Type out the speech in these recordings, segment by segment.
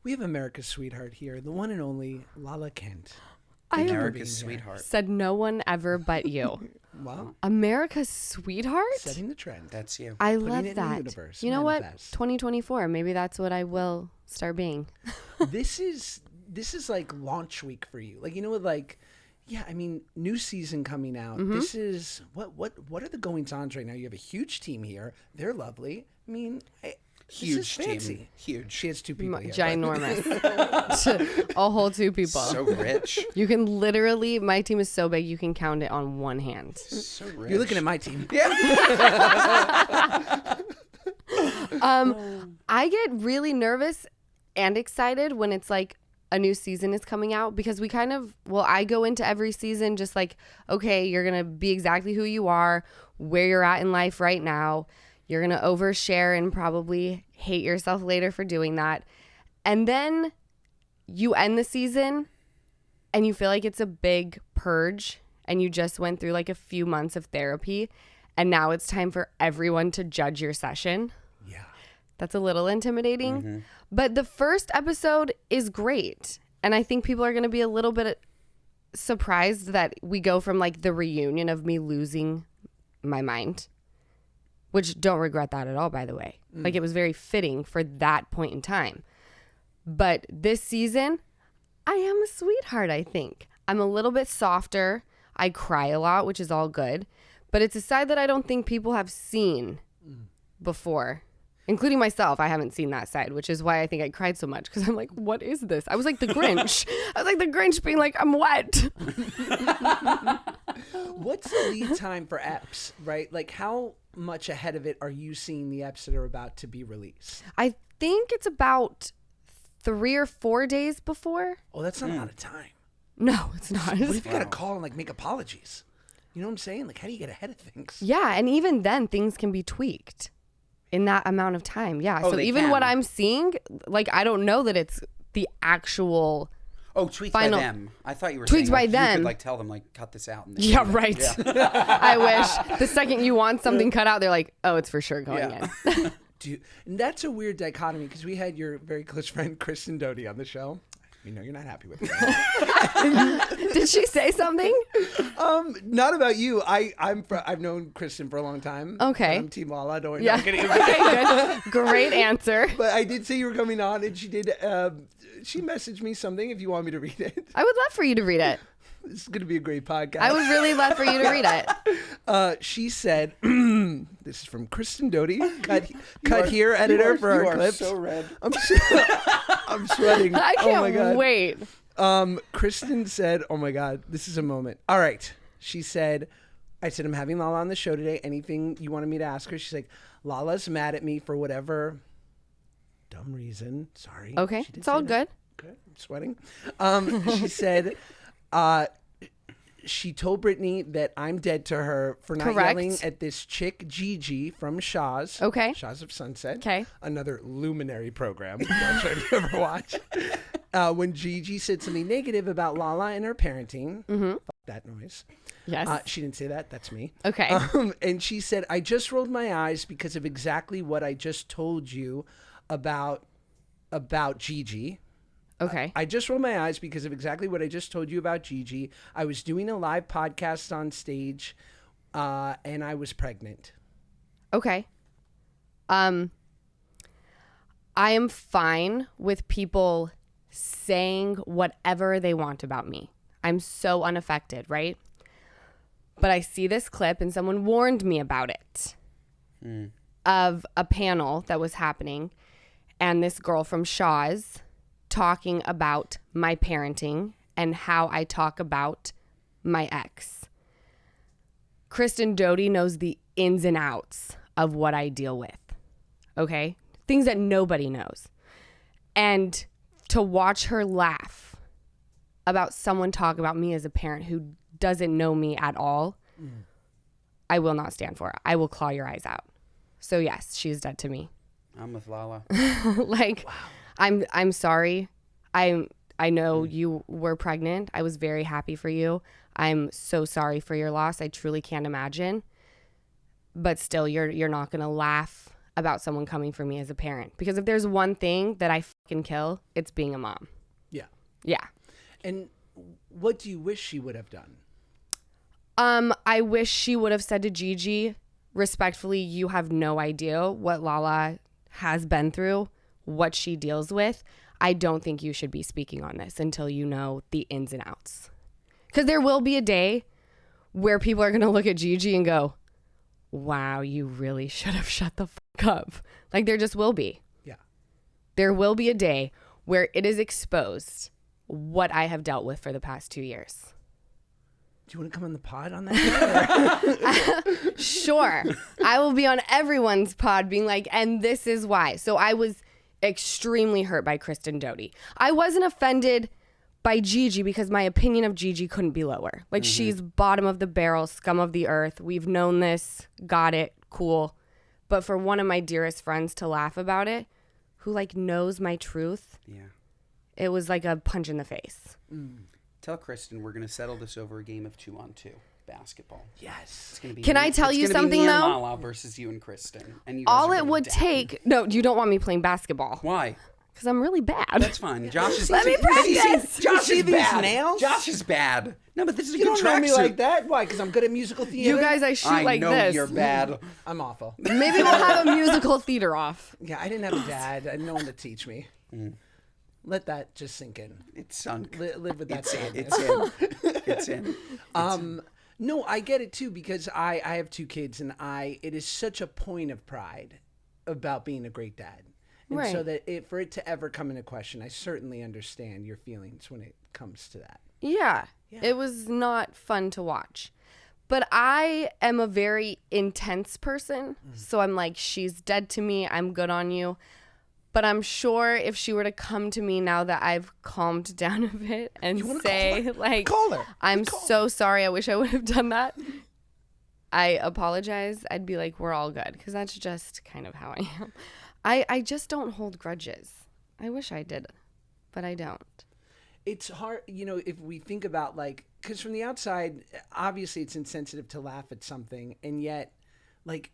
We have America's sweetheart here, the one and only Lala Kent. America's sweetheart. Said no one ever but you. Well, America's sweetheart? setting the trend. That's you. I Putting love it in the that. universe. You know what? Manifest. 2024. Maybe that's what I will start being. This is like launch week for you. Like, you know what, like, yeah, I mean, new season coming out. This is what are the goings ons right now? You have a huge team here. They're lovely. I mean, Huge this is fancy. team. Huge. She has two people here. Ginormous. A whole 2 people. So rich. You can literally, my team is so big, you can count it on one hand. So rich. You're looking at my team. I get really nervous and excited when it's like a new season is coming out because I go into every season just like, okay, you're going to be exactly who you are, where you're at in life right now. You're going to overshare and probably hate yourself later for doing that. And then you end the season and you feel like it's a big purge and you just went through like a few months of therapy and now it's time for everyone to judge your session. Yeah. That's a little intimidating. But the first episode is great. And I think people are going to be a little bit surprised that we go from like the reunion of me losing my mind, which don't regret that at all, by the way. Like it was very fitting for that point in time. But this season, I am a sweetheart, I think. I'm a little bit softer. I cry a lot, which is all good. But it's a side that I don't think people have seen before. Including myself, I haven't seen that side, which is why I think I cried so much. Because I'm like, what is this? I was like the Grinch. I was like the Grinch being like, I'm wet. What's the lead time for EPs, right? Like, how much ahead of it are you seeing the EPs that are about to be released? I think it's about 3 or 4 days before. Oh, that's not a lot of time. No, it's not. What if you got to call and, like, make apologies? You know what I'm saying? Like, how do you get ahead of things? Yeah, and even then, things can be tweaked in that amount of time. Yeah, Oh, so they even can. what I'm seeing, like, I don't know that it's the actual... Oh, tweaked Final- by them. I thought you were Tweaked saying by like, you them. could like tell them like cut this out. And they Yeah, do that. right. Yeah. I wish. The second you want something cut out, they're like, oh, it's for sure going Yeah. in. And that's a weird dichotomy because we had your very close friend Kristen Doty on the show. We know you're not happy with her. Did she say something? Not about you. I've known Kristen for a long time. Okay. I'm Team Lala. Don't worry. Yeah. Not kidding. Okay, good. Great answer. But I did say you were coming on, and she did. She messaged me something. If you want me to read it, I would love for you to read it. this is going to be a great podcast. I would really love for you to read it. She said, "This is from Kristen Doty. Cut here, editor for our clips." So red. I'm sweating. I Oh my can't god. wait. Kristen said, "Oh my god, this is a moment." All right. She said, "I said I'm having Lala on the show today. Anything you wanted me to ask her?" She's like, "Lala's mad at me for whatever dumb reason. Sorry." Okay, She did it's say all that. good. Okay, I'm sweating. She said, she told Brittany that I'm dead to her for not Correct. yelling at this chick Gigi from Shaw's. Okay. Shaw's of Sunset. Okay. Another luminary program. I'm sure if you ever watch. When Gigi said something negative about Lala and her parenting. Fuck that noise. Yes. She didn't say that. That's me. Okay. And she said, I just rolled my eyes because of exactly what I just told you about Gigi. Okay. I just rolled my eyes because of exactly what I just told you about Gigi. I was doing a live podcast on stage, and I was pregnant. Okay. I am fine with people saying whatever they want about me. I'm so unaffected, right? But I see this clip and someone warned me about it of a panel that was happening and this girl from Shaw's talking about my parenting and how I talk about my ex. Kristen Doty knows the ins and outs of what I deal with. Okay? Things that nobody knows. And to watch her laugh about someone talk about me as a parent who doesn't know me at all, I will not stand for it. I will claw your eyes out. So yes, she's dead to me. I'm with Lala. Like, wow. I'm sorry. I know you were pregnant. I was very happy for you. I'm so sorry for your loss. I truly can't imagine. But still, you're not going to laugh about someone coming for me as a parent. Because if there's one thing that I fucking kill, it's being a mom. Yeah. Yeah. And what do you wish she would have done? I wish she would have said to Gigi, respectfully, you have no idea what Lala has been through, what she deals with. I don't think you should be speaking on this until you know the ins and outs. Because there will be a day where people are going to look at Gigi and go, wow, you really should have shut the fuck up. Like, there just will be. Yeah. There will be a day where it is exposed what I have dealt with for the past 2 years. Do you want to come on the pod on that? Sure. I will be on everyone's pod being like, and this is why. So I was extremely hurt by Kristen Doty. I wasn't offended by Gigi because my opinion of Gigi couldn't be lower. Like, she's bottom of the barrel, scum of the earth. We've known this. Got it. Cool. But for one of my dearest friends to laugh about it, who like knows my truth, it was like a punch in the face. Tell Kristen we're going to settle this over a game of 2-on-2 basketball. Yes. It's gonna be Can I tell you something, me though? And Lala versus you and Kristen. And you guys All are it going would down. take... No, you don't want me playing basketball. Why? Because I'm really bad. That's fine. Josh is. Let me practice. Josh See is these bad. nails? Josh is bad. No, but this is a You good don't know me tracksuit. like that? Why? Because I'm good at musical theater? You guys, I shoot I like know this. you're bad. I'm awful. Maybe we'll have a musical theater off. Yeah, I didn't have a dad. I had no one to teach me. Let that just sink in. It's sunk. Live with that sadness. It's in. It's in. No, I get it too because I have 2 kids and it is such a point of pride about being a great dad. And so Right. that for it to ever come into question, I certainly understand your feelings when it comes to that. Yeah. It was not fun to watch. But I am a very intense person. So I'm like, she's dead to me. I'm good on you. But I'm sure if she were to come to me now that I've calmed down a bit and say, like, Call her. I'm so sorry. I wish I would have done that. I apologize. I'd be like, we're all good. Because that's just kind of how I am. I just don't hold grudges. I wish I did, but I don't. It's hard, if we think about because from the outside, obviously it's insensitive to laugh at something. And yet, look,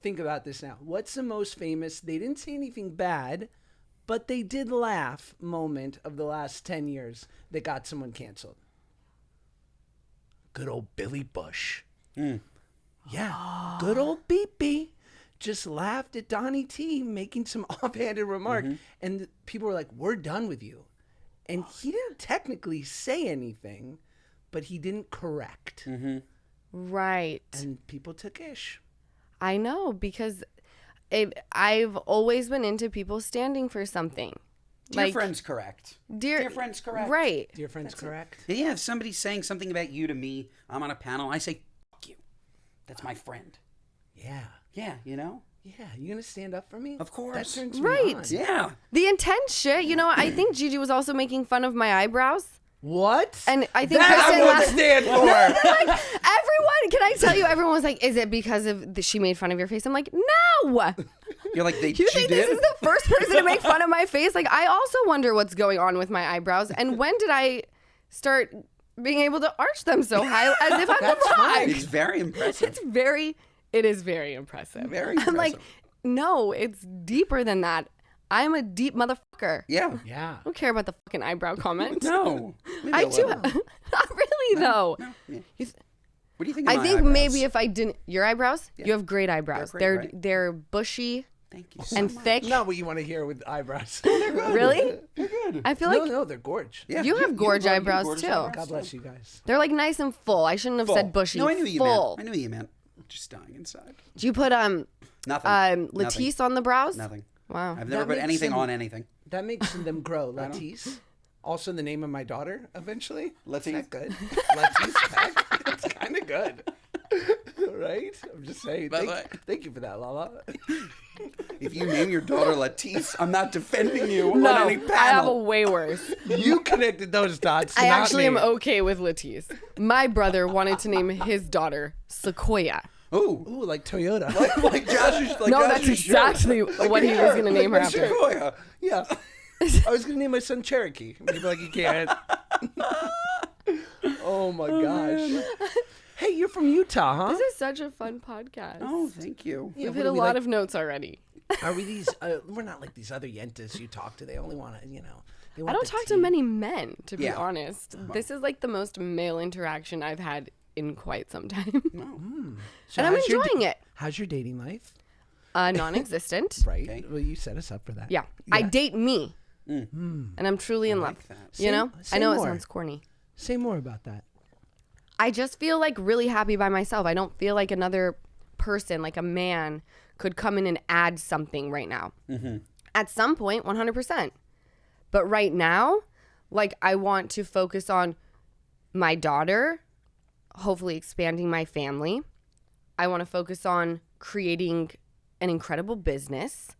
think about this now. What's the most famous, they didn't say anything bad, but they did laugh moment of the last 10 years that got someone canceled? Good old Billy Bush. Yeah. Good old BP. Just laughed at Donnie T making some offhanded remark. And people were like, we're done with you. And he didn't technically say anything, but he didn't correct. Right. And people took ish. I know, because I've always been into people standing for something. Dear friends, correct. Dear friends, correct. Right. Dear friends, correct? Yeah, if somebody's saying something about you to me, I'm on a panel, I say, fuck you. That's my friend. Yeah. Yeah, Yeah. You going to stand up for me? Of course. That turns Right. me on. Yeah. The intense shit, I think Gigi was also making fun of my eyebrows. What? And I think that Kristen I won't laughed- stand for. Everyone, can I tell you, everyone was like, is it because of she made fun of your face? I'm like, no. You're like, You she think did? this is the first person to make fun of my face? Like, I also wonder what's going on with my eyebrows. And when did I start being able to arch them so high as if I'm the rock? It's very impressive. It is very impressive. Very I'm like, impressive. no, it's deeper than that. I'm a deep motherfucker. Yeah. Yeah. I don't care about the fucking eyebrow comment. No. Maybe I a do. little. Not really, though. No. Yeah. You What do you think of I my think eyebrows? maybe if I didn't, your eyebrows, you have great eyebrows. They're great, right? They're bushy Thank you so and much. thick. Not what you want to hear with eyebrows. Really? They're good. I feel like No, they're gorge. Yeah, you have gorge eyebrows gorgeous too. eyebrows. God bless you guys. They're like nice and full. I shouldn't have Full. said bushy. No, I knew what you full. meant. I knew what you meant. Just dying inside. Do you put Nothing. Latisse on the brows? Nothing. Wow. I've never That put makes anything them- on anything. That makes them grow. Latisse. Also the name of my daughter, eventually. Latisse. Isn't that good? Latisse Peck. It's kind of good. Right? I'm just saying. Thank you for that, Lala. If you name your daughter Latisse, I'm not defending you No, on any I have a panel. way worse. You connected those dots. I not actually me. am okay with Latisse. My brother wanted to name his daughter Sequoia. Ooh. Ooh, like Toyota. Like Josh's No, that's exactly what he was going to name her after. Sequoia. Yeah. I was going to name my son Cherokee. People like, you can't. Oh my gosh. Hey, you're from Utah, huh? This is such a fun podcast. Oh, thank you. Yeah, We've what hit are a we lot like- of notes already. Are we these? We're not like these other yentas you talk to. They only want to, They I want don't the talk tea. to many men, to be Yeah. honest. This is like the most male interaction I've had in quite some time. So And I'm how's your enjoying it. How's your dating life? Non-existent. Right. Okay. Well, you set us up for that. Yeah. I date me. And I'm truly in love. like that. You know? Say I know more. it sounds corny. Say more about that. I just feel like really happy by myself. I don't feel like another person, like a man, could come in and add something right now. At some point, 100%. But right now, like, I want to focus on my daughter, hopefully expanding my family. I want to focus on creating an incredible business.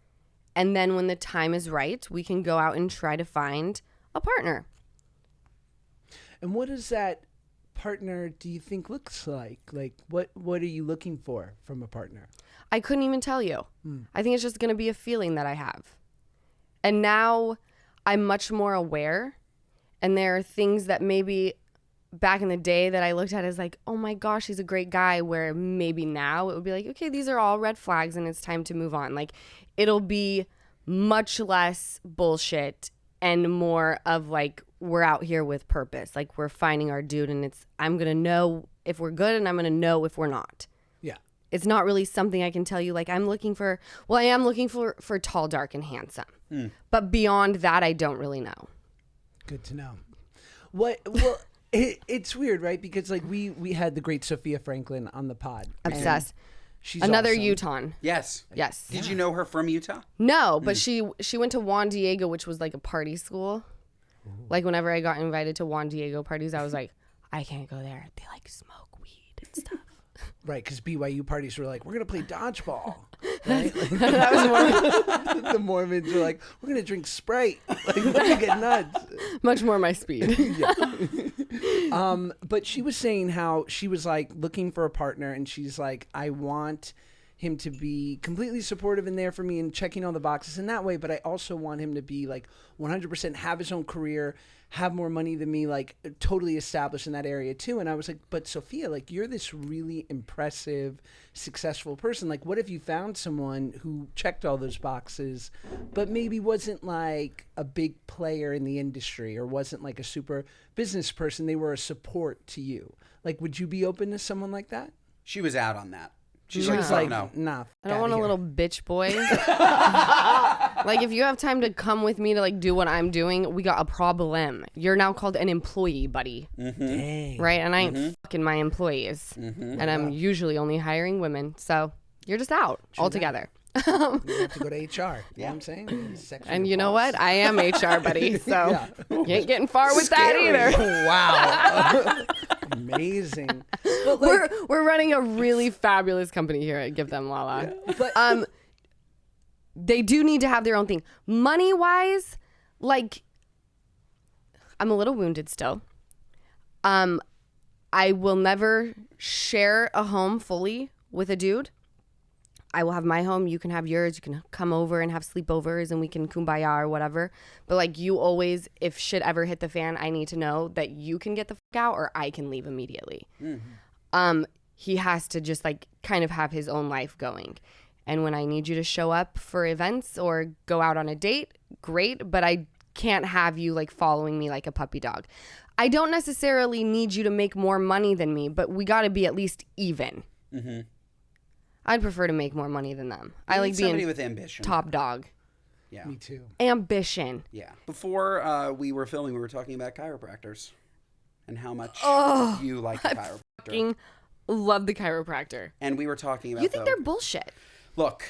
And then when the time is right, we can go out and try to find a partner. And what does that partner do you think looks like? Like, what are you looking for from a partner? I couldn't even tell you. I think it's just going to be a feeling that I have. And now I'm much more aware. And there are things that maybe back in the day that I looked at as like, oh my gosh, he's a great guy. Where maybe now it would be like, okay, these are all red flags and it's time to move on. Like, it'll be much less bullshit and more of like, we're out here with purpose. Like, we're finding our dude, and I'm going to know if we're good and I'm going to know if we're not. Yeah. It's not really something I can tell you. Like, I am looking for tall, dark, and handsome. But beyond that, I don't really know. Good to know. Well, it's weird, right? Because like we had the great Sophia Franklin on the pod. and Obsessed. She's Another awesome. Utah. Yes. Yes. Did you know her from Utah? No, but she went to Juan Diego, which was like a party school. Like, whenever I got invited to Juan Diego parties, I was like, I can't go there. They like smoke weed and stuff. Right, because BYU parties were like, we're gonna play dodgeball. Right? Like, That was more, the Mormons were like, we're gonna drink Sprite. Like, we're gonna get nuts. much more my speed. But she was saying how she was like looking for a partner, and she's like, I want him to be completely supportive and there for me and checking all the boxes in that way, but I also want him to be like 100% have his own career, have more money than me, like totally established in that area too. And I was like, but Sophia, like, you're this really impressive, successful person. Like, what if you found someone who checked all those boxes, but maybe wasn't like a big player in the industry or wasn't like a super business person? They were a support to you. Like, would you be open to someone like that? She was out on that. She's She like, was "Oh, like, no. nah. I don't want a outta here." little bitch boy. Like, if you have time to come with me to like do what I'm doing, we got a problem. You're now called an employee, buddy. Dang. Right? And I ain't fucking my employees. And I'm usually only hiring women. So you're just out altogether. You have to go to HR. You know what I'm saying? Sexual And you know boss. what? I am HR, buddy. So Yeah. you ain't getting far with that either. Wow. Amazing. But like, We're running a really fabulous company here at Give Them Lala. but They do need to have their own thing. Money wise, like, I'm a little wounded still. I will never share a home fully with a dude. I will have my home. You can have yours. You can come over and have sleepovers and we can kumbaya or whatever. But like, you always, if shit ever hit the fan, I need to know that you can get the fuck out or I can leave immediately. He has to just like kind of have his own life going. And when I need you to show up for events or go out on a date, great. But I can't have you like following me like a puppy dog. I don't necessarily need you to make more money than me, but we got to be at least even. I'd prefer to make more money than them. I like somebody being with ambition. top dog. Yeah. me too. Ambition. Yeah. Before we were filming, we were talking about chiropractors and how much you like a chiropractor. Fucking love the chiropractor. And we were talking about You think they're bullshit? Look,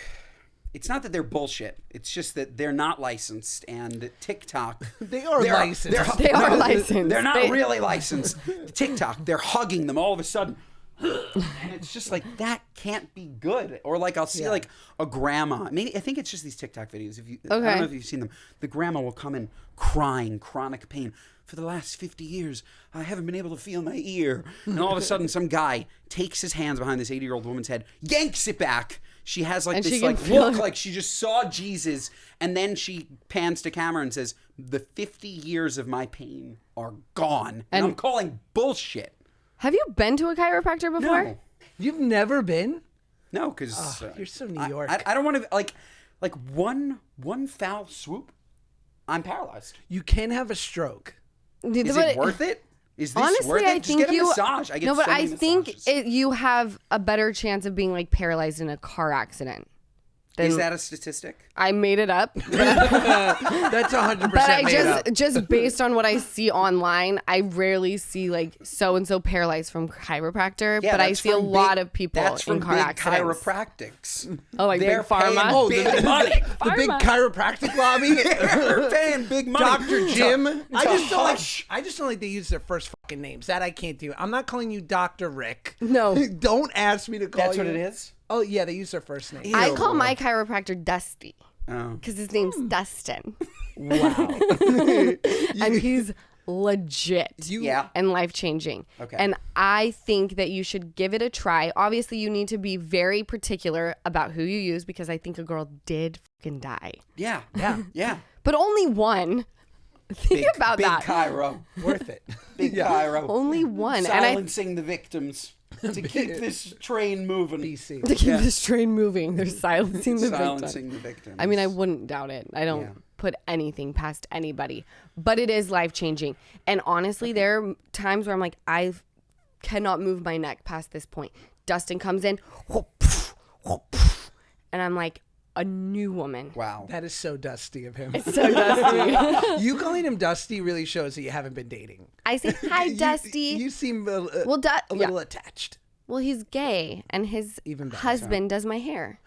it's not that they're bullshit. It's just that they're not licensed, and TikTok. They are licensed. They are licensed. They're not They- really licensed. TikTok, they're hugging them all of a sudden. And it's just like, that can't be good. Or like, I'll see like a grandma. Maybe I think it's just these TikTok videos. If you, I don't know if you've seen them. The grandma will come in crying, chronic pain. For the last 50 years, I haven't been able to feel my ear. And all of a sudden, some guy takes his hands behind this 80-year-old woman's head, yanks it back. She has like And this she can like feel look it. like she just saw Jesus. And then she pans to camera and says, the 50 years of my pain are gone. And I'm calling bullshit. Have you been to a chiropractor before? No. You've never been? No, because You're so New York. I don't want to like one foul swoop. I'm paralyzed. You can have a stroke. Is it worth it? Is this Honestly, worth it? I Just think get a you. massage. I get no, but so I many think massages. you have a better chance of being like paralyzed in a car accident. Is that a statistic? I made it up. That's 100% But I made up. just based on what I see online, I rarely see like so and so paralyzed from chiropractor. Yeah, but I that's see a from lot big- of people that's in from car big accidents. chiropractics. Oh, like They're big pharma. paying Oh, big money. The big chiropractic lobby. They're paying big money. Dr. Jim. I just don't like. hush. I just don't like they use their first fucking names. That I can't do. I'm not calling you Dr. Rick. No. Don't ask me to call That's you. what it is? Oh yeah, they use their first name. I call my chiropractor Dusty Oh. because his name's Dustin, Wow. and he's legit. Yeah. And life changing. Okay. And I think that you should give it a try. Obviously, you need to be very particular about who you use because I think a girl did fucking die. Yeah. Yeah. But only one. Think about big that. Chiro. Worth it. Big Chiro. Only one. And I Silencing the victims to keep this train moving. BC. to keep this train moving, they're silencing the victim. Silencing the victims. I mean, I wouldn't doubt it. I don't Yeah. put anything past anybody, but it is life changing. And honestly, there are times where I'm like, I cannot move my neck past this point. Dustin comes in, and I'm like a new woman. Wow. That is so dusty of him. So Dusty. You calling him Dusty really shows that you haven't been dating. I say, hi, Dusty. You seem a Well, little attached. Well, he's gay, and his Even better. husband does my hair.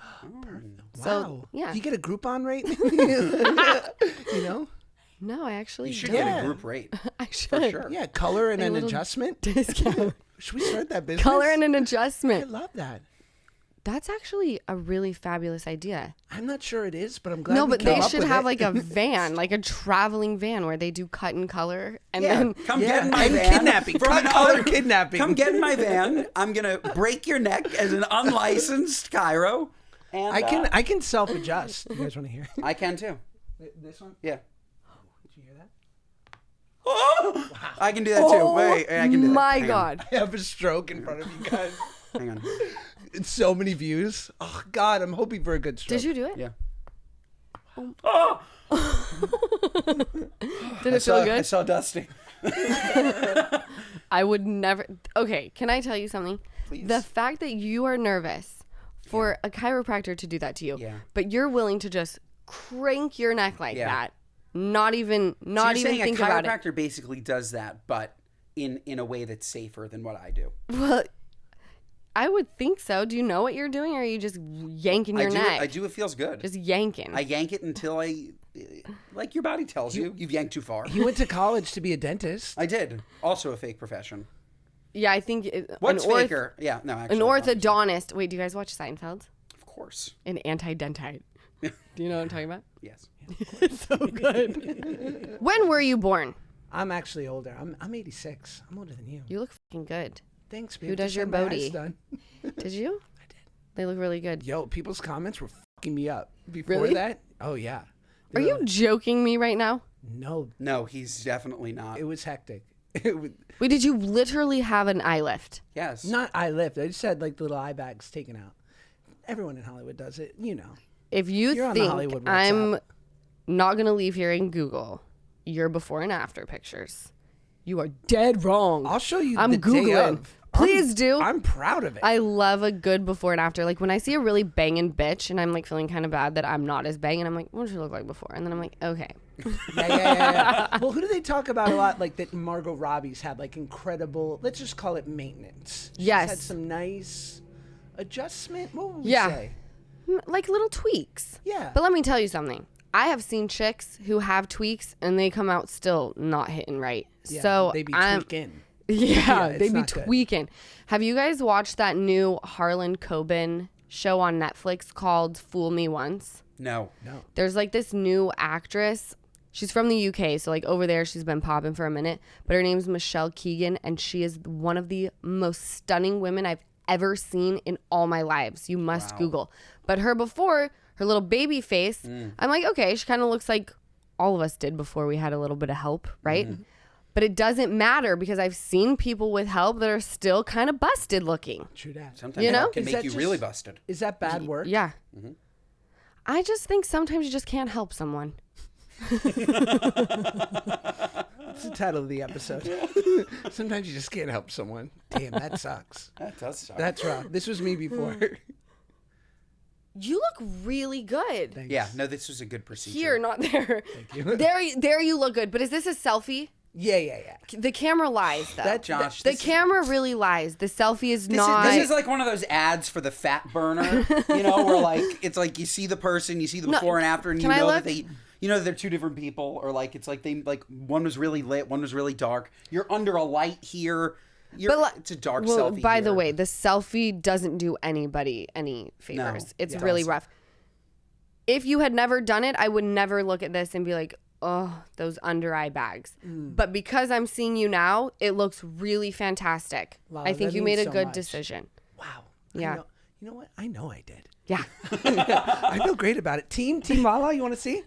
So, Wow. yeah. You get a Groupon rate? You know? No, I actually You should don't. get a group rate. I should. Sure. Yeah, color and an little adjustment. Discount. Should we start that business? Color and an I adjustment. love that. That's actually a really fabulous idea. I'm not sure it is, but I'm glad. No, we but came they up should with have it. like a van, like a traveling van where they do cut and color and Yeah, then come Yeah, get in my and van. kidnapping. From Cut, an color, other kidnapping. Come get in my van. I'm gonna break your neck as an unlicensed Chiro. And I can self adjust. You guys want to hear? I can too. This one? Yeah. Did you hear that? Oh, I can do that too. Wait, I can do that. my Hang on. God. I have a stroke in front of you guys. Hang on. It's so many views. Oh God, I'm hoping for a good stroke. Did you do it? Yeah. Oh! Did it feel I good? saw Dusty. I would never. Okay, can I tell you something? Please. The fact that you are nervous for a chiropractor to do that to you, Yeah. but you're willing to just crank your neck like Yeah. that, not even So you're saying think a about it. chiropractor basically does that, but in a way that's safer than what I do. Well, I would think so. Do you know what you're doing, or are you just yanking your neck? I do. It feels good. Just yanking. I yank it until like your body tells you, you've yanked too far. He went to college to be a dentist. I did. Also a fake profession. Yeah, I think What's an faker? Yeah, no, actually. An orthodontist. Wait, do you guys watch Seinfeld? Of course. An anti-dentite. Do you know what I'm talking about? Yes. So good. When were you born? I'm actually older. I'm 86. I'm older than you. You look fucking good. Thanks, babe. Who does Just your had my eyes booty? done. Did you? I did. They look really good. Yo, people's comments were fucking me up before Really? that. Oh yeah. Are you joking me right now? No, No, he's definitely not. it was hectic. It was Wait, did you literally have an eye lift? Yes. not eye lift. I just had like the little eye bags taken out. Everyone in Hollywood does it, you know. If you You're on the think Hollywood I'm not going to leave here and Google your before and after pictures, you are dead wrong. I'll show you I'm the day Googling. of. Please do. I'm proud of it. I love a good before and after. Like when I see a really banging bitch and I'm like feeling kind of bad that I'm not as banging, I'm like, what does she look like before? And then I'm like, okay. Yeah. Well, who do they talk about a lot? Like that Margot Robbie's had like incredible, let's just call it maintenance. She's Yes. had some nice adjustment. What would we Yeah. say? Like little tweaks. Yeah. But let me tell you something. I have seen chicks who have tweaks and they come out still not hitting right. Yeah, So they be I'm, tweaking. Yeah, it's they'd be not good. tweaking. Have you guys watched that new Harlan Coben show on Netflix called Fool Me Once? No. No. There's like this new actress. She's from the UK, so like over there she's been popping for a minute. But her name's Michelle Keegan, and she is one of the most stunning women I've ever seen in all my lives. You must Google. But her before, her little baby face, I'm like, okay, she kind of looks like all of us did before we had a little bit of help, right? But it doesn't matter because I've seen people with help that are still kind of busted looking. True that. Sometimes You know? help can Is make that you just- really busted. Is that bad work? Yeah. I just think sometimes you just can't help someone. That's the title of the episode. Sometimes you just can't help someone. Damn, that sucks. That does suck. That's rough. This was me before. You look really good. Thanks. Yeah, no, this was a good procedure. Here, not there. Thank you. There you look good. But is this a selfie? Yeah. The camera lies, though. That- Josh, the this camera really lies. The selfie is This not. is like one of those ads for the fat burner, you know, where like it's like you see the person, you see the No, before and after, and you can I know look? that they're two different people, or like it's like they like one was really lit, one was really dark. You're under a light here. It's a dark well, selfie. by the here. way, the selfie doesn't do anybody any favors. No, It's it really doesn't. rough. If you had never done it, I would never look at this and be like, oh, those under eye bags. But because I'm seeing you now, it looks really fantastic. Lala, I think that you made means a so good much. decision. Wow. Yeah. You know what? I know I did. Yeah. I feel great about it. Team Lala, you want to see?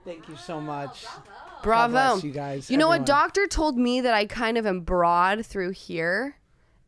Thank you so much. Bravo. bless you guys, You know what? everyone. Doctor told me that I kind of am broad through here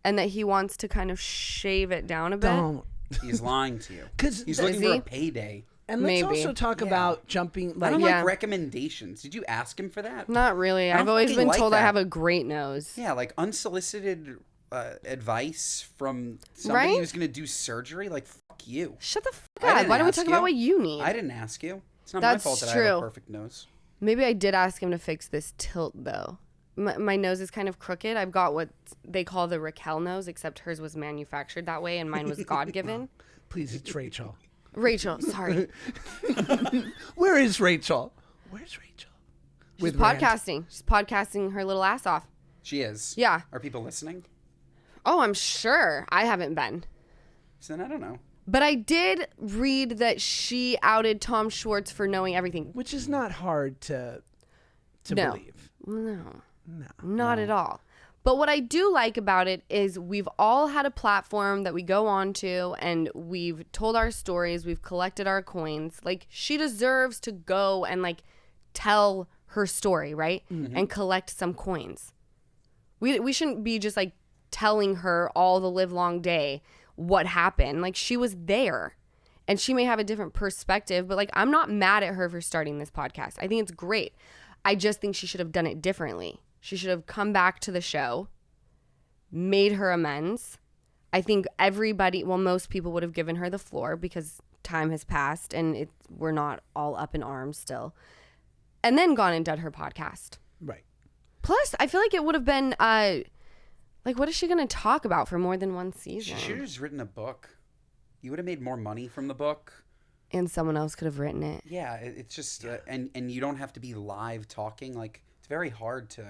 and that he wants to kind of shave it down a bit. Don't. He's lying to you 'Cause he's Is looking for he? a payday. And let's Maybe. also talk Yeah. about jumping. I Like, don't Yeah. like recommendations. Did you ask him for that? Not really. I don't I've always fucking been like told I that. have a great nose. Yeah, like unsolicited advice from somebody Right? who's gonna do surgery. Like fuck you. Shut the fuck I up. didn't Why don't we ask talk you. about what you need? I didn't ask you. It's not That's my fault that I true. have a perfect nose. Maybe I did ask him to fix this tilt, though. My nose is kind of crooked. I've got what they call the Raquel nose, except hers was manufactured that way and mine was God-given. please, it's Rachel. Rachel, sorry. Where is Rachel? Where's Rachel? She's Rand. podcasting. She's podcasting her little ass off. She is. Yeah. Are people listening? Oh, I'm sure. I haven't been. So then I don't know. But I did read that she outed Tom Schwartz for knowing everything. Which is not hard to No. believe. No. No. Not at all. But what I do like about it is we've all had a platform that we go on to and we've told our stories, we've collected our coins. Like she deserves to go and like tell her story, right? And collect some coins. We shouldn't be just like telling her all the live long day what happened. Like she was there. And she may have a different perspective, but like I'm not mad at her for starting this podcast. I think it's great. I just think she should have done it differently. She should have come back to the show, made her amends. I think most people would have given her the floor because time has passed and we're not all up in arms still. And then gone and done her podcast. Right. Plus, I feel like it would have been, like, what is she going to talk about for more than one She season? should have just written a book. You would have made more money from the book. And someone else could have written it. Yeah, it's just and you don't have to be live talking. Like it's very hard to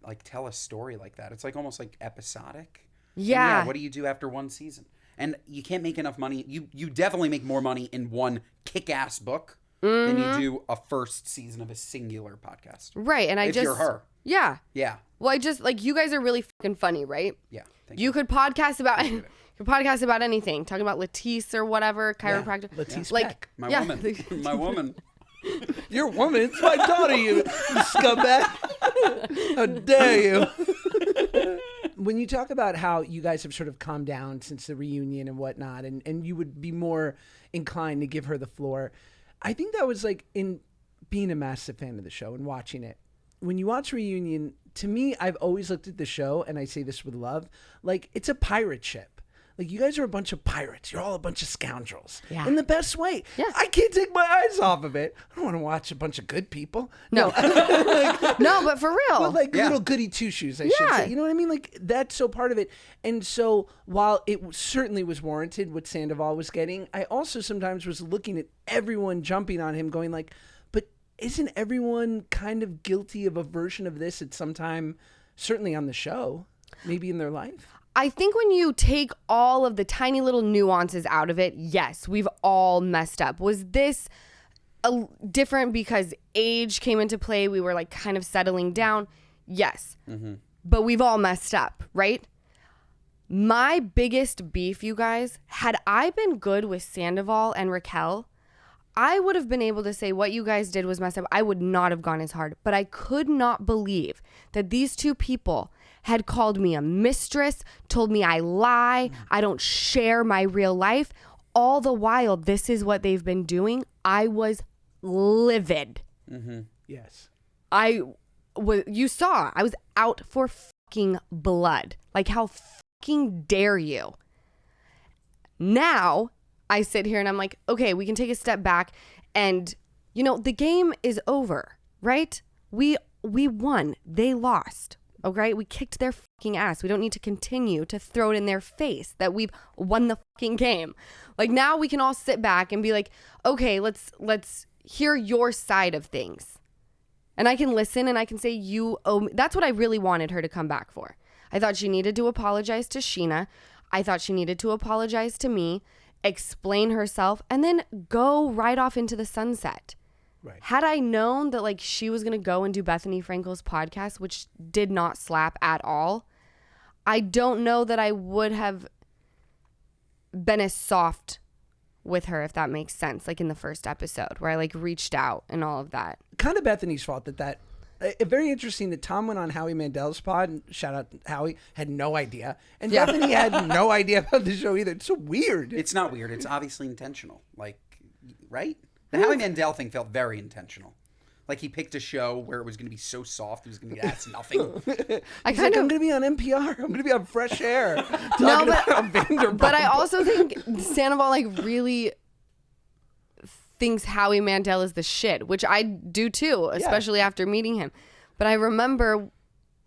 like tell a story like that. It's like almost like episodic. And Yeah. what do you do after one season? And you can't make enough money. You definitely make more money in one kick-ass book than you do a first season of a singular podcast. Right. And If you're her. Yeah. Yeah. Well, I just, like, you guys are really fucking funny, right? Yeah. Thank You could podcast about anything, talking about Latisse or whatever, chiropractor. Latisse like, Peck. My yeah. woman. My woman. Your woman, it's my daughter, you scumbag. How dare you? When you talk about how you guys have sort of calmed down since the reunion and whatnot, and you would be more inclined to give her the floor, I think that was like in being a massive fan of the show and watching it. When you watch Reunion, to me, I've always looked at the show, and I say this with love, like it's a pirate ship. Like, you guys are a bunch of pirates. You're all a bunch of scoundrels. Yeah. In the best way. Yeah. I can't take my eyes off of it. I don't want to watch a bunch of good people. No. No, but for real. Well, like Yeah. little goody two-shoes, I should Yeah. say. You know what I mean? Like, that's so part of it. And so, while it certainly was warranted what Sandoval was getting, I also sometimes was looking at everyone jumping on him going like, but isn't everyone kind of guilty of a version of this at some time, certainly on the show, maybe in their life? I think when you take all of the tiny little nuances out of it, yes, we've all messed up. Was this different because age came into play? We were like kind of settling down. Yes. But we've all messed up, right? My biggest beef, you guys, had I been good with Sandoval and Raquel, I would have been able to say what you guys did was messed up. I would not have gone as hard. But I could not believe that these two people had called me a mistress, told me I lie, I don't share my real life. All the while, this is what they've been doing. I was livid. Mm-hmm. Yes. You saw, I was out for fucking blood. Like, how fucking dare you? Now, I sit here and I'm like, okay, we can take a step back and, the game is over, right? We won. They lost. Okay? We kicked their fucking ass. We don't need to continue to throw it in their face that we've won the fucking game. Like, now we can all sit back and be like, okay, let's hear your side of things. And I can listen and I can say, you owe me. That's what I really wanted her to come back for. I thought she needed to apologize to Sheena. I thought she needed to apologize to me, explain herself, and then go right off into the sunset. Right. Had I known that like she was going to go and do Bethany Frankel's podcast, which did not slap at all, I don't know that I would have been as soft with her, if that makes sense, like in the first episode where I like reached out and all of that. Kind of Bethany's fault that very interesting that Tom went on Howie Mandel's pod, and shout out Howie, had no idea. And Bethany had no idea about the show either. It's so weird. It's not weird. It's obviously intentional. Like, right? The Howie Mandel thing felt very intentional. Like he picked a show where it was going to be so soft, it was going to be that's nothing. I'm going to be on NPR. I'm going to be on Fresh Air. But I also think Sandoval like really thinks Howie Mandel is the shit, which I do too, especially after meeting him. But I remember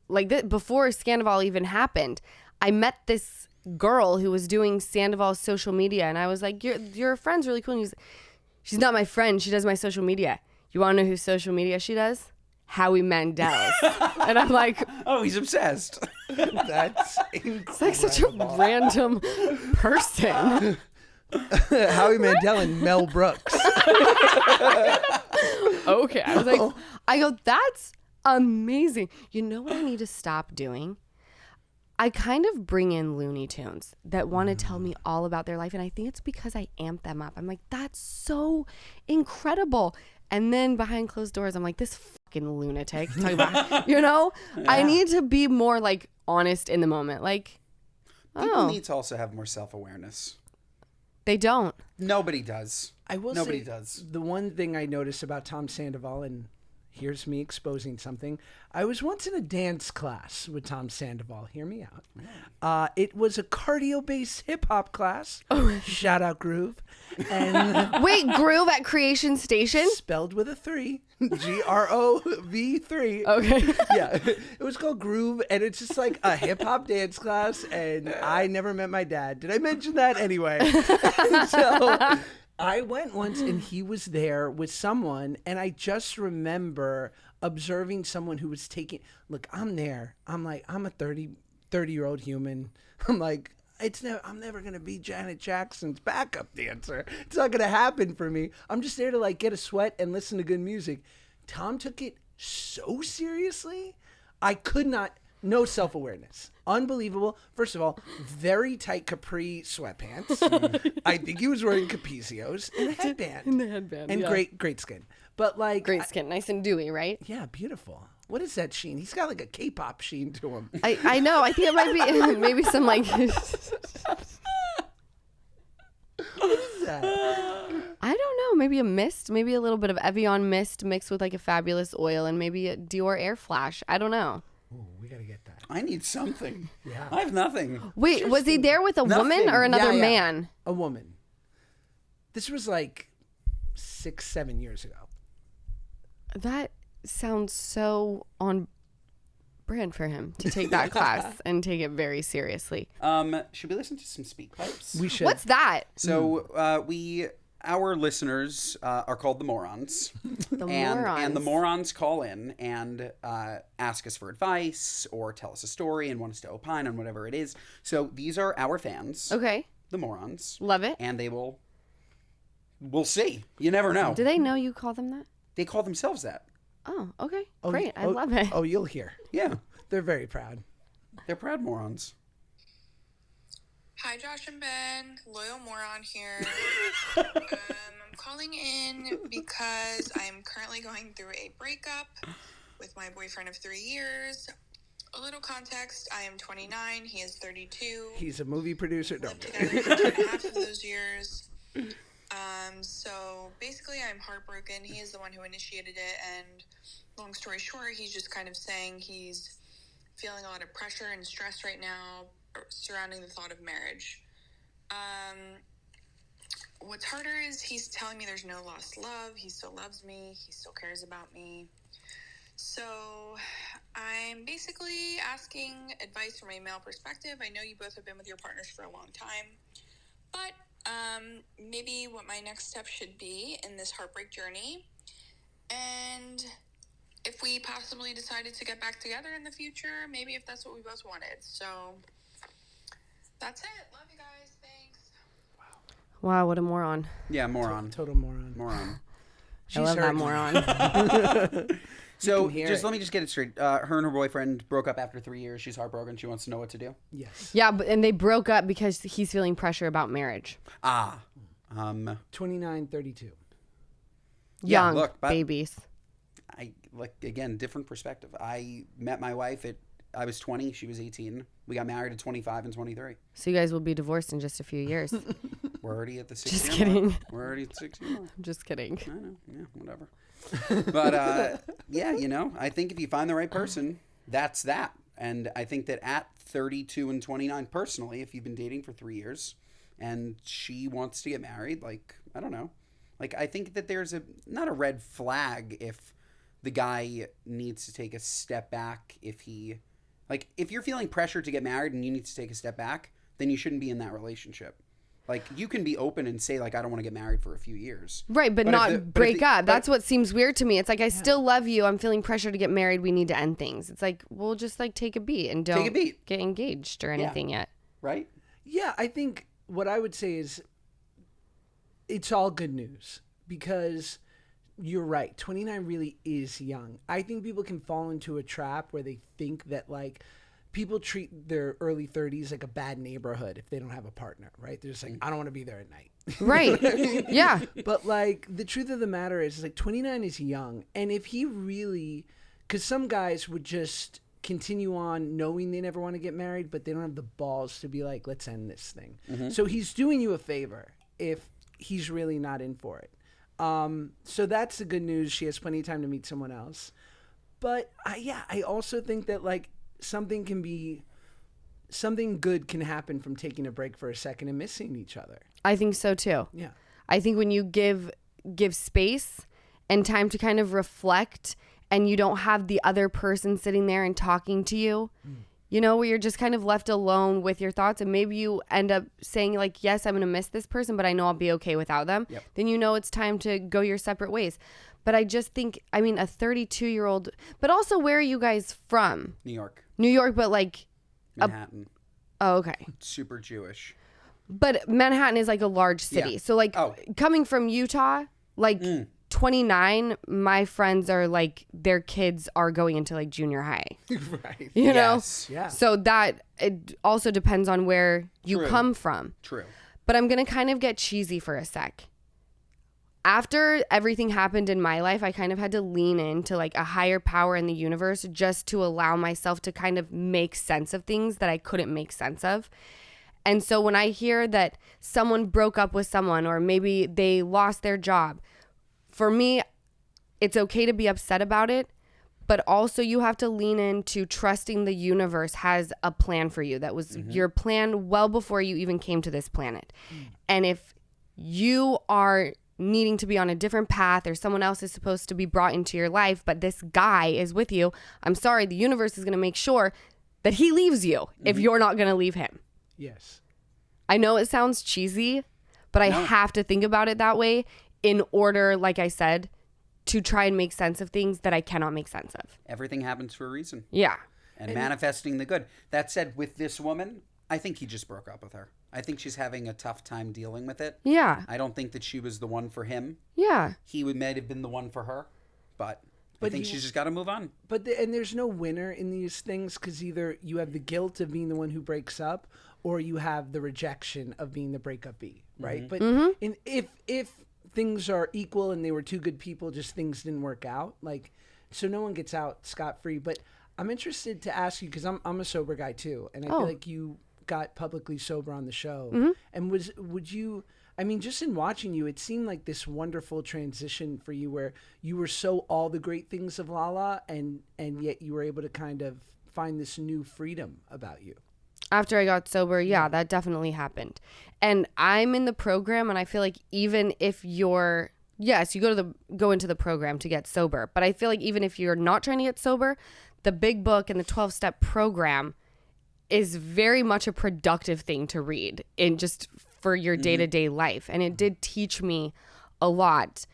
like before Sandoval even happened, I met this girl who was doing Sandoval's social media, and I was like, your friend's really cool. And she's not my friend. She does my social media. You want to know whose social media she does? Howie Mandel's. And I'm like, oh, he's obsessed. That's incredible. It's like such a random person. Howie Mandel and Mel Brooks. Okay. I was like, I go, that's amazing. You know what I need to stop doing? I kind of bring in Looney Tunes that want to tell me all about their life. And I think it's because I amp them up. I'm like, that's so incredible. And then behind closed doors, I'm like, this fucking lunatic. Talk about, I need to be more like honest in the moment. Like, people need to also have more self-awareness. They don't. Nobody does. Nobody does. The one thing I noticed about Tom Sandoval, and here's me exposing something. I was once in a dance class with Tom Sandoval. Hear me out. It was a cardio-based hip-hop class. Shout out Groove. And wait, Groove at Creation Station? Spelled with a 3. GROV3. Okay. Yeah. It was called Groove, and it's just like a hip-hop dance class, and I never met my dad. Did I mention that? Anyway. So I went once, and he was there with someone, and I just remember observing someone who was taking, look, I'm there. I'm like, I'm a 30-year-old human. I'm like, I'm never going to be Janet Jackson's backup dancer. It's not going to happen for me. I'm just there to like get a sweat and listen to good music. Tom took it so seriously. I could not, no self-awareness. Unbelievable. First of all, very tight capri sweatpants. I think he was wearing Capizios and a headband. And great skin. But like great skin, nice and dewy, right? Yeah, beautiful. What is that sheen? He's got like a K-pop sheen to him. I know. I think it might be maybe some like. What is that? I don't know. Maybe a mist. Maybe a little bit of Evian mist mixed with like a fabulous oil and maybe a Dior Air Flash. I don't know. Ooh, we gotta get that. I need something. Yeah. I have nothing. Wait, was he there with a woman or another man? A woman. This was like 6-7 years ago. That sounds so on brand for him to take that class and take it very seriously. Should we listen to some speak pipes? We should. What's that? So our listeners are called the Morons. Morons. And the Morons call in and ask us for advice or tell us a story and want us to opine on whatever it is. So these are our fans. Okay. The Morons. Love it. And we'll see. You never know. Do they know you call them that? They call themselves that. Oh, okay. Great. I love it. Oh, you'll hear. Yeah. They're very proud. They're proud morons. Hi, Josh and Ben. Loyal moron here. I'm calling in because I'm currently going through a breakup with my boyfriend of 3 years. A little context, I am 29, he is 32. He's a movie producer. We lived together for 2.5 of those years. So basically I'm heartbroken. He is the one who initiated it, and long story short, he's just kind of saying he's feeling a lot of pressure and stress right now surrounding the thought of marriage. What's harder is he's telling me there's no lost love. He still loves me. He still cares about me. So I'm basically asking advice from a male perspective. I know you both have been with your partners for a long time, but maybe what my next step should be in this heartbreak journey, and if we possibly decided to get back together in the future, maybe if that's what we both wanted. So that's it. Love you guys. Thanks. Wow, what a moron. Yeah, moron. Total moron. Moron. I love that moron. So hear just it. let me just get it straight. Her and her boyfriend broke up after 3 years. She's heartbroken. She wants to know what to do. Yes. Yeah, and they broke up because he's feeling pressure about marriage. 29, 32. Yeah, Young look, but- babies. I like, again, different perspective. I met my wife I was 20, she was 18. We got married at 25 and 23. So you guys will be divorced in just a few years. We're already at the 6 Just year kidding. mark. We're already at 6 year mark. I'm just kidding. I know. Yeah, whatever. But yeah, I think if you find the right person, that's that. And I think that at 32 and 29, personally, if you've been dating for 3 years and she wants to get married, like, I don't know. Like, I think that there's not a red flag if the guy needs to take a step back. If you're feeling pressure to get married and you need to take a step back, then you shouldn't be in that relationship. Like, you can be open and say, like, I don't want to get married for a few years. Right, but not break up. That's what seems weird to me. It's like, I still love you. I'm feeling pressure to get married. We need to end things. It's like, we'll just, like, take a beat and don't get engaged or anything yet. Right? Yeah, I think what I would say is it's all good news because you're right. 29 really is young. I think people can fall into a trap where they think that, like, people treat their early 30s like a bad neighborhood if they don't have a partner, right? They're just like, I don't want to be there at night. Right. Yeah. But, like, the truth of the matter is, like, 29 is young. And if he really, because some guys would just continue on knowing they never want to get married, but they don't have the balls to be like, let's end this thing. Mm-hmm. So he's doing you a favor if he's really not in for it. So that's the good news. She has plenty of time to meet someone else. But I also think that, like, something good can happen from taking a break for a second and missing each other. I think so too. Yeah. I think when you give space and time to kind of reflect, and you don't have the other person sitting there and talking to you, where you're just kind of left alone with your thoughts, and maybe you end up saying, like, yes, I'm going to miss this person, but I know I'll be okay without them. Yep. Then it's time to go your separate ways. But I just think, a 32-year-old, but also, where are you guys from? New York, but like Manhattan. Oh, okay. Super Jewish. But Manhattan is like a large city. Yeah. So, like, coming from Utah, like 29, my friends are like, their kids are going into like junior high. Right. You know? Yes. Yeah. So that it also depends on where you come from. True. But I'm going to kind of get cheesy for a sec. After everything happened in my life, I kind of had to lean into like a higher power in the universe just to allow myself to kind of make sense of things that I couldn't make sense of. And so when I hear that someone broke up with someone, or maybe they lost their job, for me, it's okay to be upset about it, but also you have to lean into trusting the universe has a plan for you. That was your plan well before you even came to this planet. And if you are needing to be on a different path, or someone else is supposed to be brought into your life, but this guy is with you, I'm sorry, the universe is going to make sure that he leaves you if you're not going to leave him. Yes. I know it sounds cheesy, but I have to think about it that way in order, like I said, to try and make sense of things that I cannot make sense of. Everything happens for a reason. Yeah. And manifesting the good. That said, with this woman, I think he just broke up with her. I think she's having a tough time dealing with it. Yeah. I don't think that she was the one for him. Yeah. He might have been the one for her, but I think she's just got to move on. But and there's no winner in these things, because either you have the guilt of being the one who breaks up, or you have the rejection of being the breakup-y, right? But if things are equal and they were two good people, just things didn't work out. Like, so no one gets out scot-free. But I'm interested to ask you, because I'm a sober guy too, and I feel like you got publicly sober on the show. And would you, I mean, just in watching you, it seemed like this wonderful transition for you where you were so all the great things of Lala, and yet you were able to kind of find this new freedom about you. After I got sober, yeah, that definitely happened. And I'm in the program, and I feel like even if you're, yes, you go into the program to get sober, but I feel like even if you're not trying to get sober, the big book and the 12-step program is very much a productive thing to read in just for your day-to-day life. And it did teach me a lot.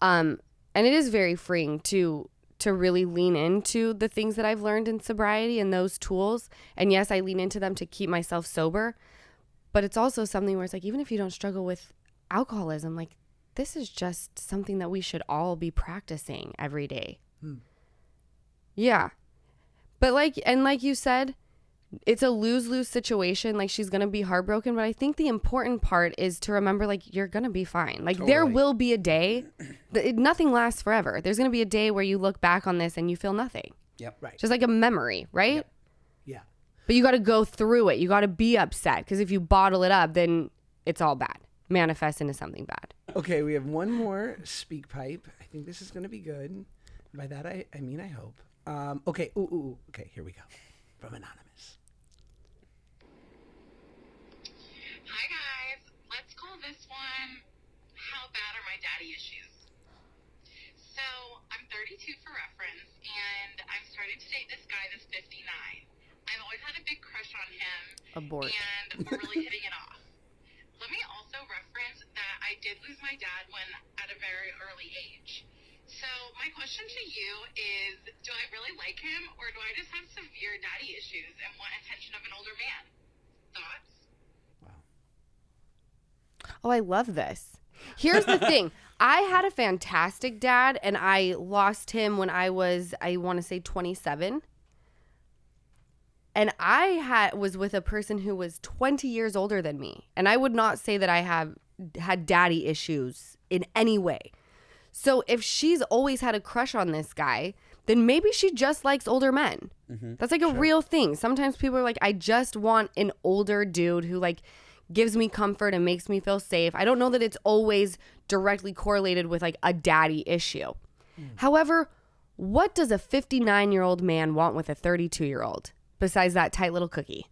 And it is very freeing to really lean into the things that I've learned in sobriety and those tools. And yes, I lean into them to keep myself sober. But it's also something where it's like, even if you don't struggle with alcoholism, like this is just something that we should all be practicing every day. Yeah. But like you said, it's a lose-lose situation. Like, she's going to be heartbroken. But I think the important part is to remember, like, you're going to be fine. Like, there will be a day. Nothing lasts forever. There's going to be a day where you look back on this and you feel nothing. Yep. Right. Just like a memory, right? Yep. Yeah. But you got to go through it. You got to be upset. Because if you bottle it up, then it's all bad. Manifests into something bad. Okay, we have one more speak pipe. I think this is going to be good. By that, I mean, I hope. Okay. Okay, here we go. From Anonymous. Hi guys, let's call this one, how bad are my daddy issues? So, I'm 32 for reference, and I'm starting to date this guy that's 59. I've always had a big crush on him, Abort. and we're really hitting it off. Let me also reference that I did lose my dad at a very early age. So, my question to you is, do I really like him, or do I just have severe daddy issues and want attention of an older man? Thoughts? Oh, I love this. Here's the thing. I had a fantastic dad, and I lost him when I was, I want to say 27. And I was with a person who was 20 years older than me. And I would not say that I had daddy issues in any way. So if she's always had a crush on this guy, then maybe she just likes older men. That's like a real thing. Sometimes people are like, I just want an older dude who like gives me comfort and makes me feel safe. I don't know that it's always directly correlated with like a daddy issue. However, what does a 59-year-old man want with a 32-year-old besides that tight little cookie?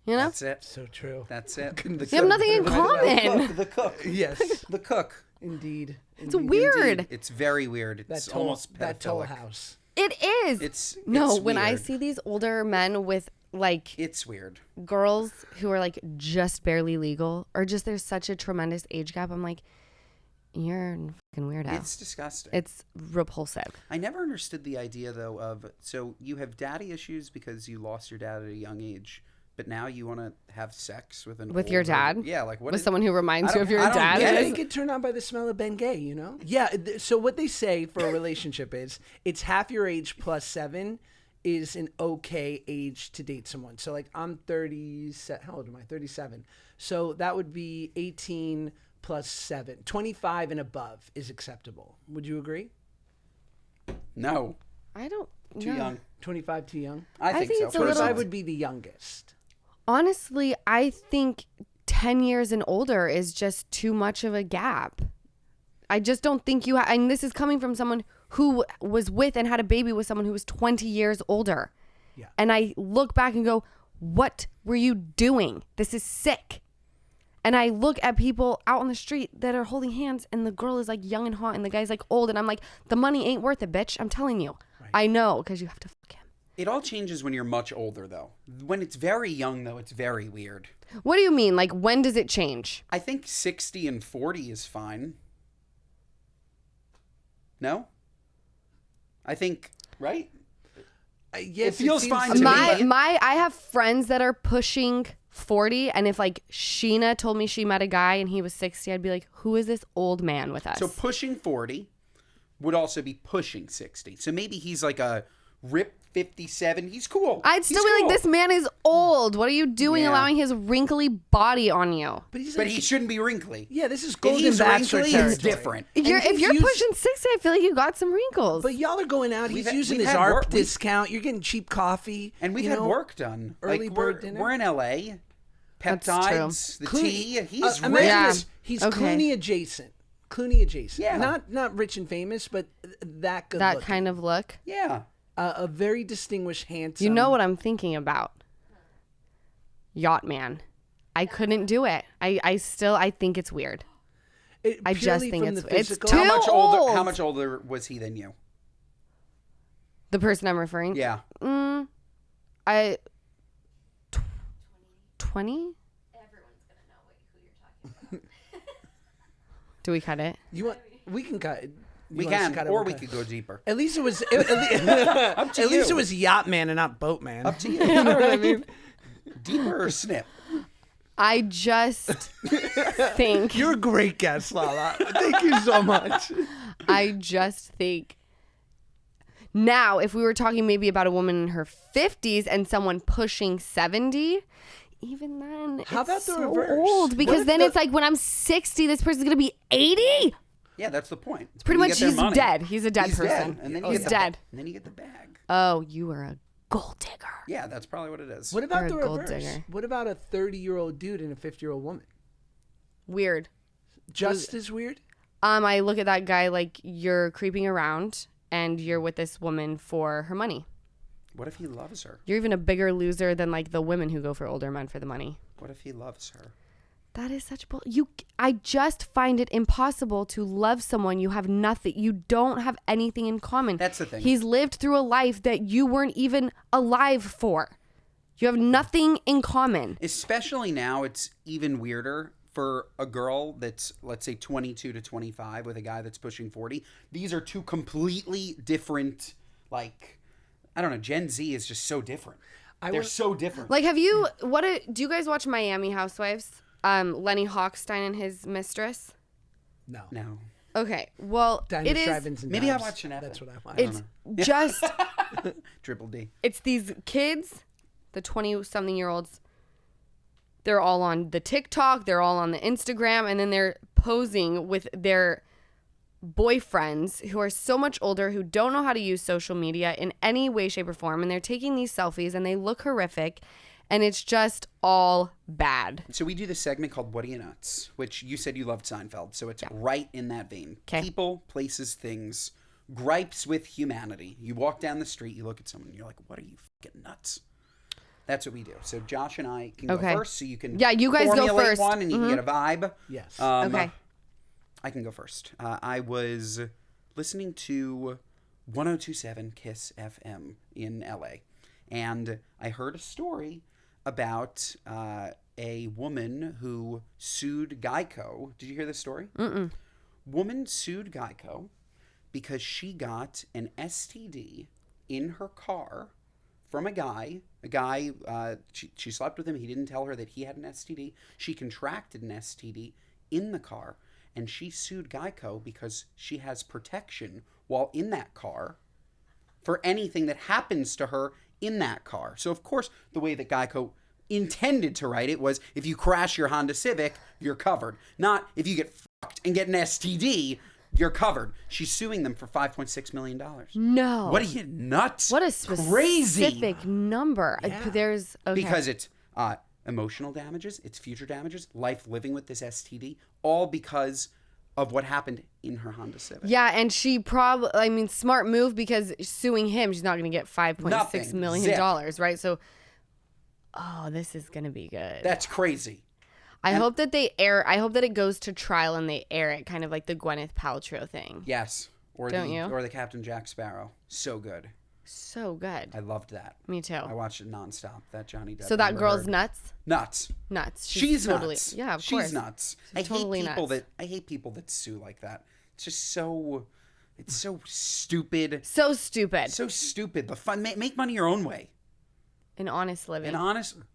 You know? That's it. So true. That's it. They have nothing in common. The cook. Yes. The cook. Indeed. It's weird. It's very weird. It's almost pedophilic. That Toll House. It is. It's when I weird. see these older men with like It's weird. girls who are like just barely legal or just there's such a tremendous age gap, I'm like, you're a fucking weirdo. It's disgusting. It's repulsive. I never understood the idea though of, so you have daddy issues because you lost your dad at a young age, but now you want to have sex with your dad? Yeah, like what With is- someone who reminds you of your I don't dad. get Yeah, it. they get turned on by the smell of Bengay, you know? Yeah, so what they say for a relationship is it's half your age plus 7 is an okay age to date someone. So like I'm 37, how old am I? 37. So that would be 18 plus 7. 25 and above is acceptable. Would you agree? No, I don't too know. young. 25 too young? I think think so. it's a little- 25 would be the youngest. Honestly, I think 10 years and older is just too much of a gap. I just don't think you and this is coming from someone who was with and had a baby with someone who was 20 years older. Yeah. And I look back and go, what were you doing? This is sick. And I look at people out on the street that are holding hands and the girl is like young and hot and the guy's like old. And I'm like, the money ain't worth it, bitch. I'm telling you. Right. I know, because you have to fuck him. It all changes when you're much older though. When it's very young though, it's very weird. What do you mean? Like, when does it change? I think 60 and 40 is fine. No? I think, right? Yes, feels seems fine to to me. me. I have friends that are pushing 40, and if like Sheena told me she met a guy and he was 60, I'd be like, who is this old man with us? So pushing 40 would also be pushing 60. So maybe he's like a ripped 57. He's cool. I'd still He's be cool. like, this man is old. What are you doing Yeah. allowing his wrinkly body on you? But he shouldn't be wrinkly. Yeah, this is If Golden he's Bachelor wrinkly, territory. it's different. If you're he's pushing 60, I feel like you got some wrinkles. But y'all are going out. He's using we've his had ARP work- discount. You're getting cheap coffee. And we've had work done. early Like, bird dinner. we're in LA. That's true. Peptides, the tea. He's imagine rich. Yeah. this. He's Okay. Clooney adjacent. Clooney adjacent. Yeah. Not rich and famous, but that good that looking. kind of look. Yeah. A very distinguished, handsome. You know what I'm thinking about? Yacht man. I couldn't do it. I think it's weird. I just think from it's the physical. too How old. much older was he than you? The person I'm referring. Yeah. I 20? Do we cut it? You want? We can cut. You We want us to can, cut it? or We'll we cut could it. go deeper. At least it was. Up to At least you. it was yacht man and not boat man. Up to you. You know what I mean? Deeper or snip? I just think You're a great guest, Lala. Thank you so much. I just think now if we were talking maybe about a woman in her 50s and someone pushing 70, even then How it's about the so reverse? old What because if then the- it's like when I'm 60 this person's going to be 80. Yeah, that's the point. It's Pretty when you much get their he's money. dead. He's a dead He's person. Dead. And then He's dead. And then you get the bag. Oh, you are a gold digger. Yeah, that's probably what it is. What about the You're a gold reverse? digger. What about a 30-year-old dude and a 50-year-old woman? Weird. Just as weird? I look at that guy like you're creeping around and you're with this woman for her money. What if he loves her? You're even a bigger loser than like the women who go for older men for the money. What if he loves her? That is such bull. I just find it impossible to love someone you have nothing. You don't have anything in common. That's the thing. He's lived through a life that you weren't even alive for. You have nothing in common. Especially now, it's even weirder for a girl that's, let's say, 22 to 25 with a guy that's pushing 40. These are two completely different, like, I don't know, Gen Z is just so different. They're so different. Like, do you guys watch Miami Housewives? Lenny Hochstein and his mistress. No. No. Okay, well, Diners, it is. drive-ins, and Maybe I'll dives. watch an episode. That's what I want. It's just. Triple D. It's these kids, the 20-something-year-olds. They're all on the TikTok. They're all on the Instagram, and then they're posing with their boyfriends who are so much older, who don't know how to use social media in any way, shape, or form, and they're taking these selfies, and they look horrific, and it's just all bad. So we do this segment called What Are You Nuts, which you said you loved Seinfeld, so it's right in that vein. 'Kay. People, places, things, gripes with humanity. You walk down the street, you look at someone, and you're like, what are you fucking nuts? That's what we do. So Josh and I can Okay. go first, so you can Yeah, you guys go formulate first. one, and you can get a vibe. Yes. Okay. I can go first. I was listening to 102.7 KISS FM in LA, and I heard a story about a woman who sued Geico. Did you hear this story? Mm-mm. Woman sued Geico because she got an STD in her car from a guy. She slept with him. He didn't tell her that he had an STD. She contracted an STD in the car, and she sued Geico because she has protection while in that car for anything that happens to her in that car. So, of course, the way that Geico intended to write it was if you crash your Honda Civic, you're covered. Not if you get fucked and get an STD, you're covered. She's suing them for $5.6 million. No. What are you, nuts? What a Crazy. specific number. There's okay. Because it's emotional damages, it's future damages, life living with this STD, all because of what happened in her Honda Civic. Yeah, and she probably, smart move because suing him, she's not going to get $5.6 Nothing. million, Zip. right? So, this is going to be good. That's crazy. I hope that it goes to trial and they air it, kind of like the Gwyneth Paltrow thing. Yes. Or Don't you? Or the Captain Jack Sparrow. So good. So good. I loved that. Me too. I watched it nonstop. That Johnny Depp. So that Amber girl's Heard. nuts? Nuts. Nuts. She's totally nuts. Yeah, of She's course. nuts. She's totally nuts. I hate people that sue like that. It's just so stupid. So stupid. So stupid. The fun make money your own way. An honest living. An honest living.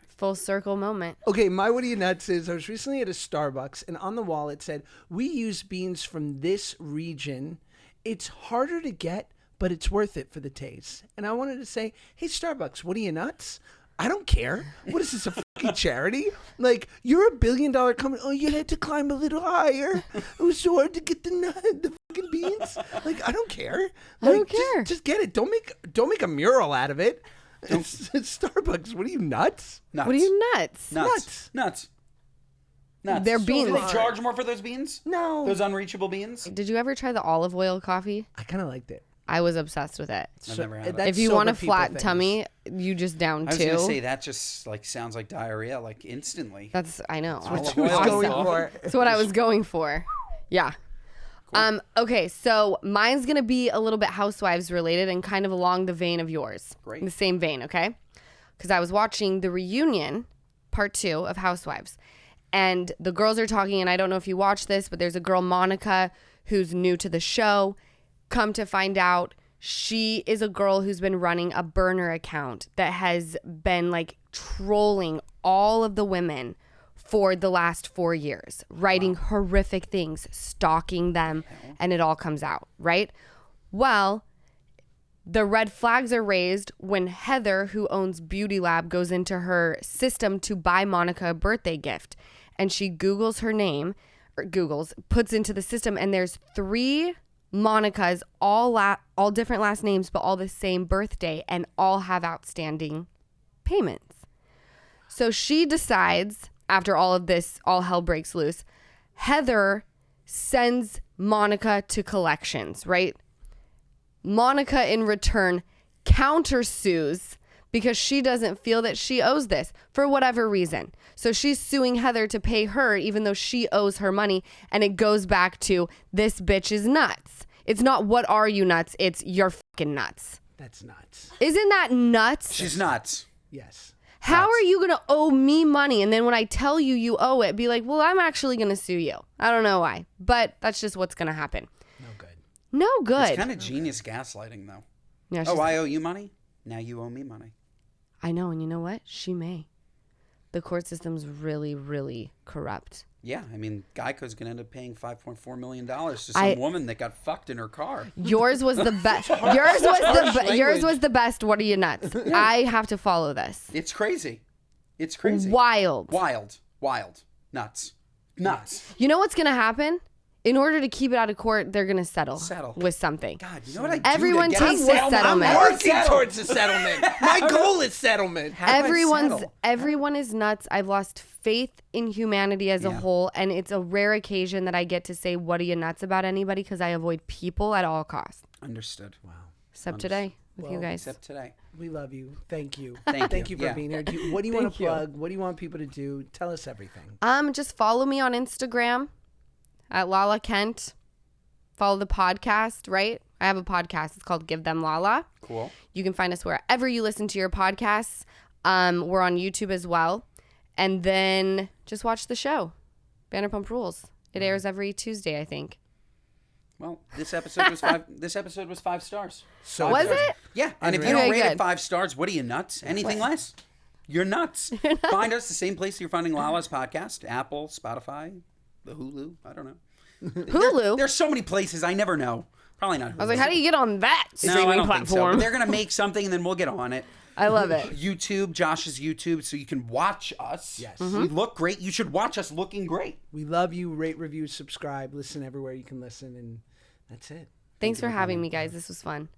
Full circle moment. Okay, my what are you nuts is I was recently at a Starbucks, and on the wall it said, "We use beans from this region. It's harder to get, but it's worth it for the taste. And I wanted to say, hey, Starbucks, what are you, nuts? I don't care. What is this, a fucking charity? Like, you're a $1 billion company. Oh, you had to climb a little higher. It was so hard to get the fucking beans. Like, I don't care. Like, I don't care. Just get it. Don't make a mural out of it. It's Starbucks. What are you, nuts? Nuts. What are you, nuts? Nuts. They're beans. Do they charge more for those beans? No. Those unreachable beans? Did you ever try the olive oil coffee? I kind of liked it. I was obsessed with it. I've never had that. That's If you want a sober people flat things. tummy, you just down I was two. going to say, that just like sounds like diarrhea, like instantly. I know. what She was Olive going oil. for. That's what I was going for. Yeah. Okay, so mine's gonna be a little bit housewives related and kind of along the vein of yours. Great. In the same vein, okay? Because I was watching the reunion, part 2 of Housewives. And the girls are talking, and I don't know if you watched this, but there's a girl, Monica, who's new to the show. Come to find out, she is a girl who's been running a burner account that has been like trolling all of the women for the last 4 years, writing horrific things, stalking them, and it all comes out, right? Well, the red flags are raised when Heather, who owns Beauty Lab, goes into her system to buy Monica a birthday gift. And she Googles her name, puts into the system, and there's 3 Monicas, all different last names, but all the same birthday, and all have outstanding payments. So she decides, after all of this, all hell breaks loose, Heather sends Monica to collections, right? Monica, in return, countersues because she doesn't feel that she owes this for whatever reason. So she's suing Heather to pay her even though she owes her money. And it goes back to, this bitch is nuts. It's not what are you nuts, it's you're fucking nuts. That's nuts. Isn't that nuts? She's nuts. Yes. How are you going to owe me money? And then when I tell you you owe it, be like, well, I'm actually going to sue you. I don't know why, but that's just what's going to happen. No good. No good. It's kind of genius gaslighting, though. Yeah, Oh, I owe you money? Now you owe me money. I know, and you know what? She may. The court system's really, really corrupt. Yeah, I mean, Geico's going to end up paying $5.4 million to some woman that got fucked in her car. Yours was the best. Yours was the best. What are you nuts? I have to follow this. It's crazy. It's crazy. Wild. Wild. Nuts. You know what's gonna happen? In order to keep it out of court, they're gonna settle with something. God, you know what I do? Everyone to get takes a the settlement? settlement. I'm working towards a settlement. My goal is settlement. How do I settle? Everyone is nuts. I've lost faith in humanity as a whole, and it's a rare occasion that I get to say, what are you nuts about anybody? Because I avoid people at all costs. Understood. Wow. Except today with you guys. Except today. We love you. Thank you. Thank you. for being here. What do you want to plug? What do you want people to do? Tell us everything. Just follow me on Instagram at Lala Kent. Follow the podcast, right? I have a podcast. It's called Give Them Lala. Cool. You can find us wherever you listen to your podcasts. We're on YouTube as well. And then just watch the show, Vanderpump Rules. It airs every Tuesday, I think. Well, this episode was 5. This episode was 5 stars. So Was it? Yeah, and if you Okay, don't rate good. it 5 stars, what are you, nuts? Anything less? You're nuts. Find us the same place you're finding Lala's podcast: Apple, Spotify, the Hulu. I don't know. Hulu? There's so many places I never know. Probably not Hulu. I was like, how do you get on that No, I streaming don't think so. platform? But they're gonna make something, and then we'll get on it. I love it. YouTube, Josh's YouTube, so you can watch us. Yes. We look great. You should watch us looking great. We love you. Rate, review, subscribe, listen everywhere you can listen, and that's it. Thanks for having me, guys. This was fun.